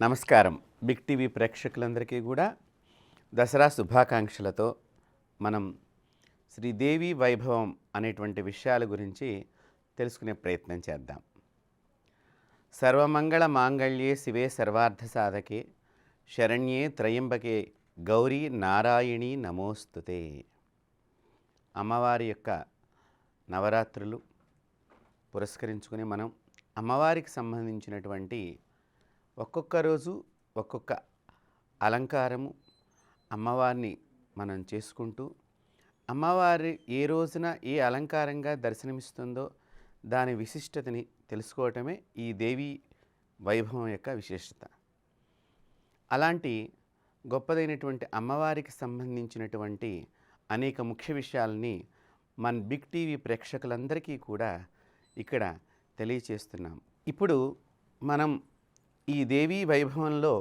నమస్కారం. Big TV ప్రేక్షకులందరికీ కూడా దసరా శుభాకాంక్షలతో మనం శ్రీదేవి వైభవం అనేటువంటి విషయాల గురించి తెలుసుకునే ప్రయత్నం చేద్దాం. సర్వమంగళ మాంగళ్యే శివే సర్వార్థ సాధకే శరణ్యే త్రయంబకే గౌరీ నారాయణి నమోస్తుతే. అమ్మవారి యొక్క నవరాత్రులు పురస్కరించుకుని మనం అమ్మవారికి సంబంధించినటువంటి ఒక్కొక్క రోజు ఒక్కొక్క అలంకారము అమ్మవారిని మనం చేసుకుంటూ అమ్మవారి ఏ రోజున ఏ అలంకారంగా దర్శనమిస్తుందో దాని విశిష్టతని తెలుసుకోవటమే ఈ దేవి వైభవం యొక్క విశేషత. అలాంటి గొప్పదైనటువంటి అమ్మవారికి సంబంధించినటువంటి అనేక ముఖ్య విషయాలని మన బిగ్ టీవీ ప్రేక్షకులందరికీ కూడా ఇక్కడ తెలియచేస్తున్నాం. ఇప్పుడు మనం ఈ దేవీ వైభవంలో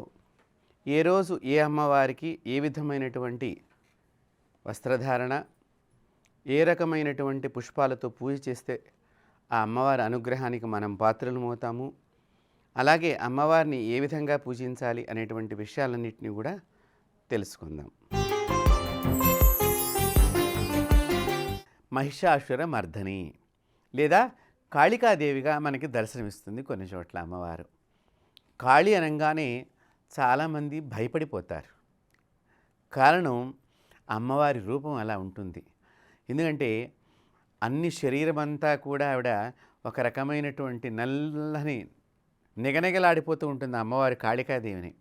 ఏ రోజు ఏ అమ్మవారికి ఏ విధమైనటువంటి వస్త్రధారణ, ఏ రకమైనటువంటి పుష్పాలతో పూజ చేస్తే ఆ అమ్మవారి అనుగ్రహానికి మనం పాత్రలమవుతాము, అలాగే అమ్మవారిని ఏ విధంగా పూజించాలి అనేటువంటి విషయాలన్నింటినీ కూడా తెలుసుకుందాం. మహిషాసుర మర్దని లేదా కాళికాదేవిగా మనకి దర్శనమిస్తుంది కొన్ని చోట్ల అమ్మవారు. కాళి అనగానే చాలామంది భయపడిపోతారు. కారణం అమ్మవారి రూపం అలా ఉంటుంది. ఎందుకంటే అన్ని శరీరం అంతా కూడా ఆవిడ ఒక రకమైనటువంటి నల్లని నిగనిగలాడిపోతూ ఉంటుంది అమ్మవారి కాళికాదేవిని.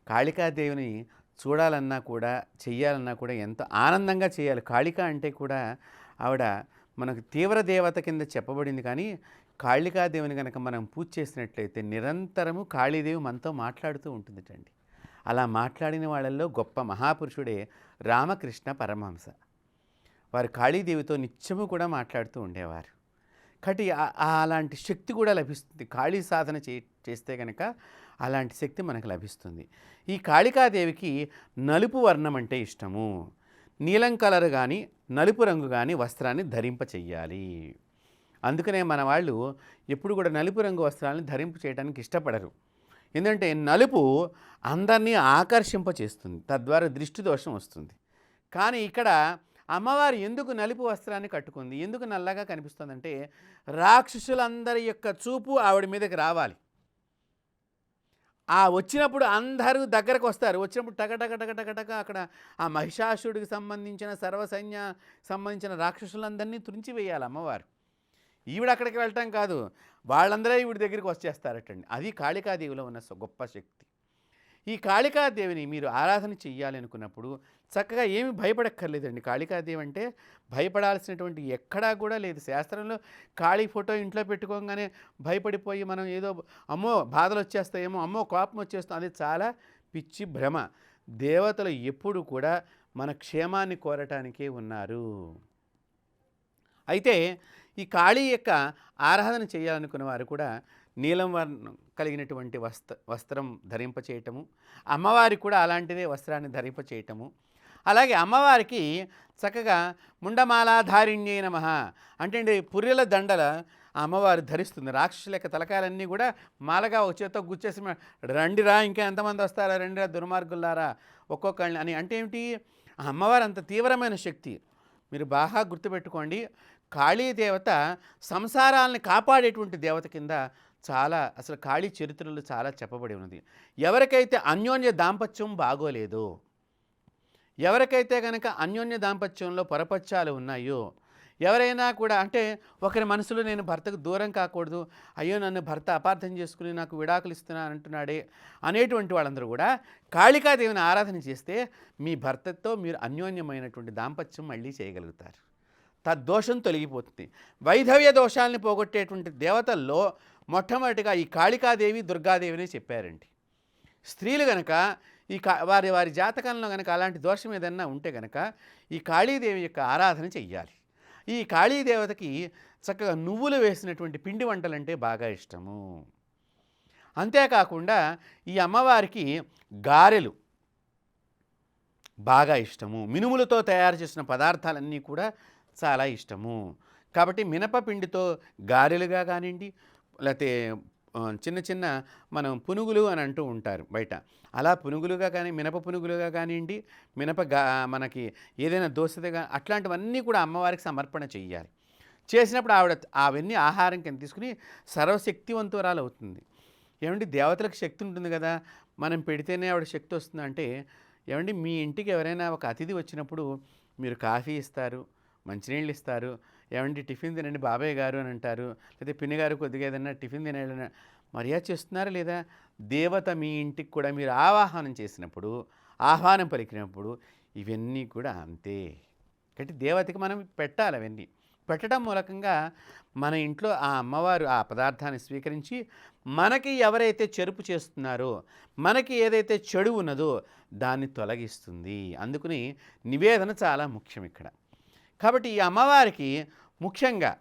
కాళికాదేవిని చూడాలన్నా కూడా చెయ్యాలన్నా కూడా ఎంతో ఆనందంగా చేయాలి. కాళిక అంటే కూడా ఆవిడ మనకు తీవ్ర దేవత కింద చెప్పబడింది. కానీ కాళికాదేవిని కనుక మనం పూజ చేసినట్లయితే నిరంతరము కాళీదేవి మనతో మాట్లాడుతూ ఉంటుందిటండి. అలా మాట్లాడిన వాళ్ళల్లో గొప్ప మహాపురుషుడే రామకృష్ణ పరమహంస. వారు కాళీదేవితో నిత్యము కూడా మాట్లాడుతూ ఉండేవారు. కాబట్టి అలాంటి శక్తి కూడా లభిస్తుంది. కాళీ సాధన చేస్తే కనుక అలాంటి శక్తి మనకు లభిస్తుంది. ఈ కాళికాదేవికి నలుపు వర్ణం అంటే ఇష్టము. నీలం కలర్ కానీ నలుపు రంగు కానీ వస్త్రాన్ని ధరింప చెయ్యాలి. అందుకనే మన వాళ్ళు ఎప్పుడు కూడా నలుపు రంగు వస్త్రాలను ధరింపు చేయడానికి ఇష్టపడరు. ఎందుకంటే నలుపు అందరినీ ఆకర్షింప చేస్తుంది, తద్వారా దృష్టి దోషం వస్తుంది. కానీ ఇక్కడ అమ్మవారు ఎందుకు నలుపు వస్త్రాన్ని కట్టుకుంది, ఎందుకు నల్లగా కనిపిస్తుందంటే రాక్షసులందరి యొక్క చూపు ఆవిడ మీదకి రావాలి. ఆ వచ్చినప్పుడు అందరూ దగ్గరకు వస్తారు. వచ్చినప్పుడు టక అక్కడ ఆ మహిషాసుడికి సంబంధించిన సర్వసైన్య సంబంధించిన రాక్షసులందరినీ తురించి వేయాలి అమ్మవారు. ఈవిడ అక్కడికి వెళ్ళటం కాదు, వాళ్ళందరూ ఈవిడి దగ్గరికి వచ్చేస్తారటండి. అది కాళికాదేవిలో ఉన్న గొప్ప శక్తి. ఈ కాళికాదేవిని మీరు ఆరాధన చెయ్యాలి అనుకున్నప్పుడు చక్కగా ఏమి భయపడక్కర్లేదండి. కాళికాదేవి అంటే భయపడాల్సినటువంటి ఎక్కడా కూడా లేదు. శాస్త్రంలో కాళీ ఫోటో ఇంట్లో పెట్టుకోగానే భయపడిపోయి మనం ఏదో అమ్మో బాధలు వచ్చేస్తాయేమో, అమ్మో కోపం వచ్చేస్తాం, అది చాలా పిచ్చి భ్రమ. దేవతలు ఎప్పుడు కూడా మన క్షేమాన్ని కోరటానికే ఉన్నారు. అయితే ఈ కాళీ యొక్క ఆరాధన చేయాలనుకున్న వారు కూడా నీలం వర్ణం కలిగినటువంటి వస్త్రం ధరింప చేయటము, అమ్మవారికి కూడా అలాంటిదే వస్త్రాన్ని ధరింప చేయటము, అలాగే అమ్మవారికి చక్కగా ముండమాలాధారిణ్యై నమః అంటే పుర్రెల దండల అమ్మవారు ధరిస్తుంది. రాక్షసుల యొక్క తలకాయలన్నీ కూడా మాలగా ఒక చేత్తో గుచ్చేసి రండిరా ఇంకా ఎంతమంది వస్తారా, రండిరా దుర్మార్గులారా ఒక్కొక్కళ్ళని అని అంటే ఏమిటి, అమ్మవారు అంత తీవ్రమైన శక్తి. మీరు బాగా గుర్తుపెట్టుకోండి, కాళీదేవత సంసారాలని కాపాడేటువంటి దేవత కింద చాలా అసలు కాళీ చరిత్రలు చాలా చెప్పబడి ఉన్నది. ఎవరికైతే అన్యోన్య దాంపత్యం బాగోలేదో, ఎవరికైతే కనుక అన్యోన్య దాంపత్యంలో పొరపచ్చాలు ఉన్నాయో, ఎవరైనా కూడా అంటే ఒకరి మనసులో నేను భర్తకు దూరం కాకూడదు, అయ్యో నన్ను భర్త అపార్థం చేసుకుని నాకు విడాకులు ఇస్తున్నాను అంటున్నాడే అనేటువంటి వాళ్ళందరూ కూడా కాళికాదేవిని ఆరాధన చేస్తే మీ భర్తతో మీరు అన్యోన్యమైనటువంటి దాంపత్యం మళ్ళీ చేయగలుగుతారు. తద్దోషం తొలగిపోతుంది. వైధవ్య దోషాలని పోగొట్టేటువంటి దేవతల్లో మొట్టమొదటిగా ఈ కాళికాదేవి దుర్గాదేవిని చెప్పారండి. స్త్రీలు కనుక ఈ వారి జాతకంలో కనుక అలాంటి దోషం ఏదన్నా ఉంటే కనుక ఈ కాళీదేవి యొక్క ఆరాధన చెయ్యాలి. ఈ కాళీదేవతకి చక్కగా నువ్వులు వేసినటువంటి పిండి వంటలంటే బాగా ఇష్టము. అంతేకాకుండా ఈ అమ్మవారికి గారెలు బాగా ఇష్టము. మినుములతో తయారు చేసిన పదార్థాలన్నీ కూడా చాలా ఇష్టము. కాబట్టి మినప పిండితో గారెలుగా కానివ్వండి, లేకపోతే చిన్న చిన్న మనం పునుగులు అని అంటూ ఉంటారు బయట. అలా పునుగులుగా కానీ, మినప పునుగులుగా కానియండి, మినప గా మనకి ఏదైనా దోసెగా అట్లాంటివన్నీ కూడా అమ్మవారికి సమర్పణ చెయ్యాలి. చేసినప్పుడు ఆవిడ అవన్నీ ఆహారం కింద తీసుకుని సర్వశక్తివంతురాలు అవుతుంది. ఏమండి దేవతలకు శక్తి ఉంటుంది కదా! మనం పెడితేనే ఆవిడ శక్తి వస్తుందంటే, ఏవండి మీ ఇంటికి ఎవరైనా ఒక అతిథి వచ్చినప్పుడు మీరు కాఫీ ఇస్తారు, మంచినీళ్ళు ఇస్తారు, ఏవండి టిఫిన్ తినండి బాబాయ్ గారు అని అంటారు, లేకపోతే పిన్ని గారు కొద్దిగా ఏదైనా టిఫిన్ తినేయాలని మర్యాద చేస్తున్నారా లేదా? దేవత మీ ఇంటికి కూడా మీరు ఆవాహనం చేసినప్పుడు, ఆహ్వానం పలికినప్పుడు ఇవన్నీ కూడా అంతే. కాబట్టి దేవతకి మనం పెట్టాలి అవన్నీ. పెట్టడం మూలకంగా మన ఇంట్లో ఆ అమ్మవారు ఆ పదార్థాన్ని స్వీకరించి మనకి ఎవరైతే చెరుపు చేస్తున్నారో, మనకి ఏదైతే చెడు ఉన్నదో దాన్ని తొలగిస్తుంది. అందుకని నివేదన చాలా ముఖ్యం ఇక్కడ. కాబట్టి ఈ అమ్మవారికి ముఖ్యంగా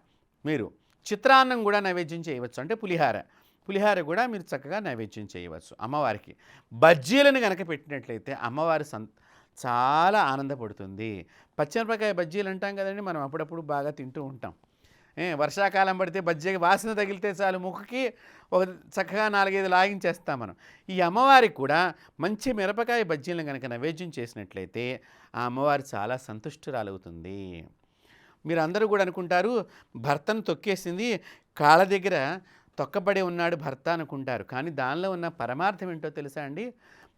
మీరు చిత్రాన్నం కూడా నైవేద్యం చేయవచ్చు. అంటే పులిహార కూడా మీరు చక్కగా నైవేద్యం చేయవచ్చు అమ్మవారికి. బజ్జీలను కనుక పెట్టినట్లయితే అమ్మవారు చాలా ఆనందపడుతుంది. పచ్చిమిరపకాయ బజ్జీలు అంటాం కదండి, మనం అప్పుడప్పుడు బాగా తింటూ ఉంటాం. వర్షాకాలం పడితే బజ్జీ వాసన తగిలితే చాలు ముఖకి ఒక చక్కగా 4-5 లాగించేస్తాం మనం. ఈ అమ్మవారికి కూడా మంచి మిరపకాయ బజ్జీలను కనుక నైవేద్యం చేసినట్లయితే ఆ అమ్మవారు చాలా సంతుష్టురాలవుతుంది. మీరు అందరూ కూడా అనుకుంటారు భర్తను తొక్కేసింది, కాళ్ళ దగ్గర తొక్కబడి ఉన్నాడు భర్త అనుకుంటారు. కానీ దానిలో ఉన్న పరమార్థం ఏంటో తెలుసా అండి?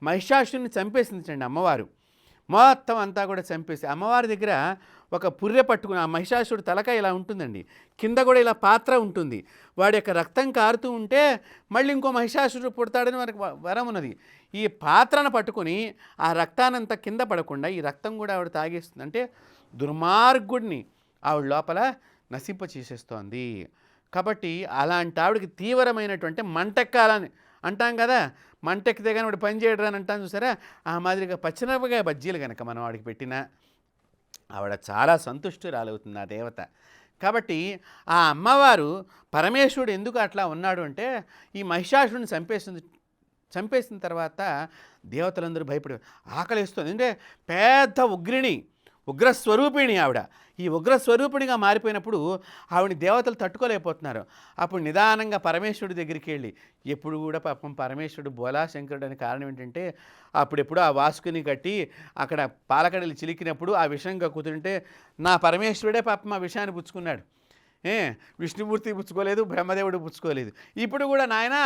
మహిషాసురుని చంపేసింది అమ్మవారు. మొత్తం అంతా కూడా చంపేసి అమ్మవారి దగ్గర ఒక పుర్రె పట్టుకుని ఆ మహిషాసురుడు తలకాయ ఇలా ఉంటుందండి, కింద కూడా ఇలా పాత్ర ఉంటుంది. వాడి యొక్క రక్తం కారుతూ ఉంటే మళ్ళీ ఇంకో మహిషాసురుడు పుడతాడని మనకు వరం ఉన్నది. ఈ పాత్రను పట్టుకొని ఆ రక్తానంతా కింద పడకుండా ఈ రక్తం కూడా ఆవిడ తాగేస్తుంది. అంటే దుర్మార్గుడిని ఆవిడ లోపల నశింప చేసేస్తోంది. కాబట్టి అలాంటి ఆవిడకి తీవ్రమైనటువంటి మంటెక్కాలని అంటాం కదా, మంటెక్కితే కానీ వాడు పని చేయడం అని అంటాం చూసారా, ఆ మాదిరిగా పచ్చిమిరపకాయ బజ్జీలు కనుక మనం వాడికి పెట్టినా ఆవిడ చాలా సంతుష్టురాలవుతుంది ఆ దేవత. కాబట్టి ఆ అమ్మవారు పరమేశ్వరుడు ఎందుకు అట్లా ఉన్నాడు అంటే ఈ మహిషాసురుడిని చంపేసిన తర్వాత దేవతలందరూ భయపడి ఆకలిస్తుంది. అంటే పెద్ద ఉగ్రస్వరూపిణి ఆవిడ. ఈ ఉగ్రస్వరూపిణిగా మారిపోయినప్పుడు ఆవిడని దేవతలు తట్టుకోలేకపోతున్నారు. అప్పుడు నిదానంగా పరమేశ్వరుడి దగ్గరికి వెళ్ళి, ఎప్పుడు కూడా పాపం పరమేశ్వరుడు బోలాశంకరుడు అని కారణం ఏంటంటే అప్పుడెప్పుడు ఆ వాసుకుని కట్టి అక్కడ పాలకడలు చిలికినప్పుడు ఆ విషం కక్కుతుంటే నా పరమేశ్వరుడే పాపం ఆ విషయాన్ని పుచ్చుకున్నాడు. విష్ణుమూర్తి పుచ్చుకోలేదు, బ్రహ్మదేవుడు పుచ్చుకోలేదు. ఇప్పుడు కూడా నాయన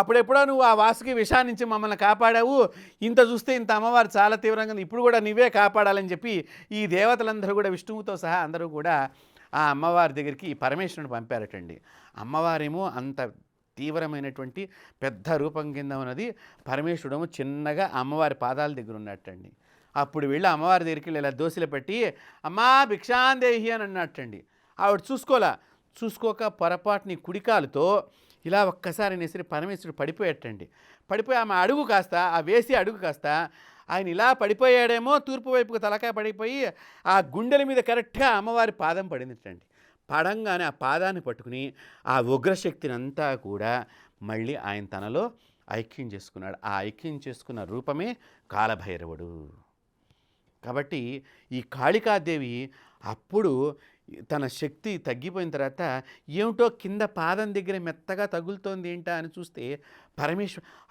అప్పుడెప్పుడో నువ్వు ఆ వాసుకి విషాన్ని నుంచి మమ్మల్ని కాపాడావు, ఇంత చూస్తే ఇంత అమ్మవారు చాలా తీవ్రంగా ఇప్పుడు కూడా నువ్వే కాపాడాలని చెప్పి ఈ దేవతలందరూ కూడా విష్ణువుతో సహా అందరూ కూడా ఆ అమ్మవారి దగ్గరికి పరమేశ్వరుని పంపారటండి. అమ్మవారేమో అంత తీవ్రమైనటువంటి పెద్ద రూపం కింద ఉన్నది, పరమేశ్వరుడేమో చిన్నగా అమ్మవారి పాదాల దగ్గర ఉన్నట్టండి. అప్పుడు వెళ్ళి అమ్మవారి దగ్గరికి వెళ్ళి ఇలా దోశలు పెట్టి అమ్మా భిక్షాందేహి అని అన్నట్టండి. ఆవిడ చూసుకోక పొరపాటుని కుడికాలుతో ఇలా ఒక్కసారి నెసిరి పరమేశ్వరుడు పడిపోయేటండి. పడిపోయి ఆమె అడుగు కాస్త ఆ వేసి అడుగు కాస్త ఆయన ఇలా పడిపోయాడేమో, తూర్పు వైపుకు తలకాయ పడిపోయి ఆ గుండెల మీద కరెక్ట్గా అమ్మవారి పాదం పడిందిటండి. పడంగానే ఆ పాదాన్ని పట్టుకుని ఆ ఉగ్రశక్తిని అంతా కూడా మళ్ళీ ఆయన తనలో ఐక్యం చేసుకున్నాడు. ఆ ఐక్యం చేసుకున్న రూపమే కాలభైరవుడు. కాబట్టి ఈ కాళికాదేవి అప్పుడు తన శక్తి తగ్గిపోయిన తర్వాత ఏమిటో కింద పాదం దగ్గర మెత్తగా తగులుతోంది ఏంటా అని చూస్తే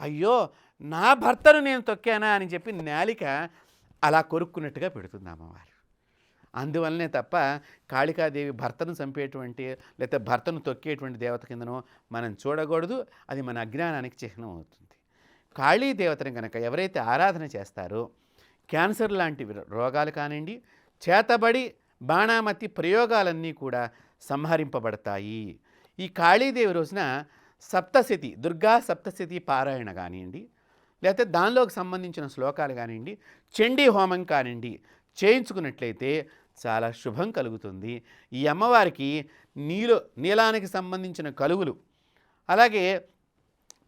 అయ్యో నా భర్తను నేను తొక్కానా అని చెప్పి నాలిక అలా కొరుక్కున్నట్టుగా పెడుతుంది అమ్మవారు. అందువల్లనే తప్ప కాళికాదేవి భర్తను చంపేటువంటి లేకపోతే భర్తను తొక్కేటువంటి దేవత కిందనో మనం చూడకూడదు. అది మన అజ్ఞానానికి చిహ్నం అవుతుంది. కాళీ దేవతను కనుక ఎవరైతే ఆరాధన చేస్తారో క్యాన్సర్ లాంటి రోగాలు కానివ్వండి, చేతబడి బాణామతి ప్రయోగాలన్నీ కూడా సంహరింపబడతాయి. ఈ కాళీదేవి రోజున సప్తశతి దుర్గా సప్తశతి పారాయణ కానివ్వండి, లేకపోతే దానిలోకి సంబంధించిన శ్లోకాలు కానివ్వండి, చండీ హోమం కానివ్వండి చేయించుకున్నట్లయితే చాలా శుభం కలుగుతుంది. ఈ అమ్మవారికి నీలానికి సంబంధించిన కలుగులు, అలాగే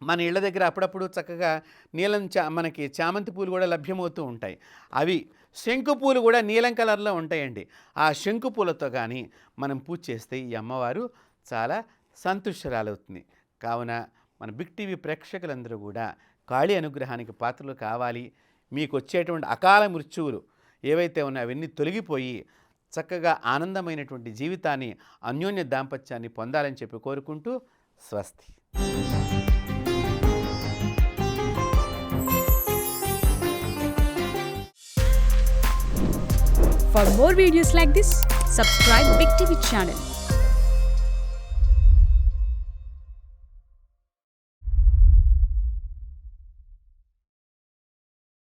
మన ఇళ్ళ దగ్గర అప్పుడప్పుడు చక్కగా నీలం మనకి చామంతి పూలు కూడా లభ్యమవుతూ ఉంటాయి. అవి శంకు పూలు కూడా నీలం కలర్లో ఉంటాయండి. ఆ శంకు పూలతో కానీ మనం పూజ చేస్తే ఈ అమ్మవారు చాలా సంతుష్టురాలవుతుంది. కావున మన బిగ్ టీవీ ప్రేక్షకులందరూ కూడా కాళీ అనుగ్రహానికి పాత్రలు కావాలి. మీకు వచ్చేటువంటి అకాల మృత్యువులు ఏవైతే ఉన్నాయో అవన్నీ తొలగిపోయి చక్కగా ఆనందమైనటువంటి జీవితాన్ని, అన్యోన్య దాంపత్యాన్ని పొందాలని చెప్పి కోరుకుంటూ స్వస్తి. For more videos like this, subscribe Big TV channel.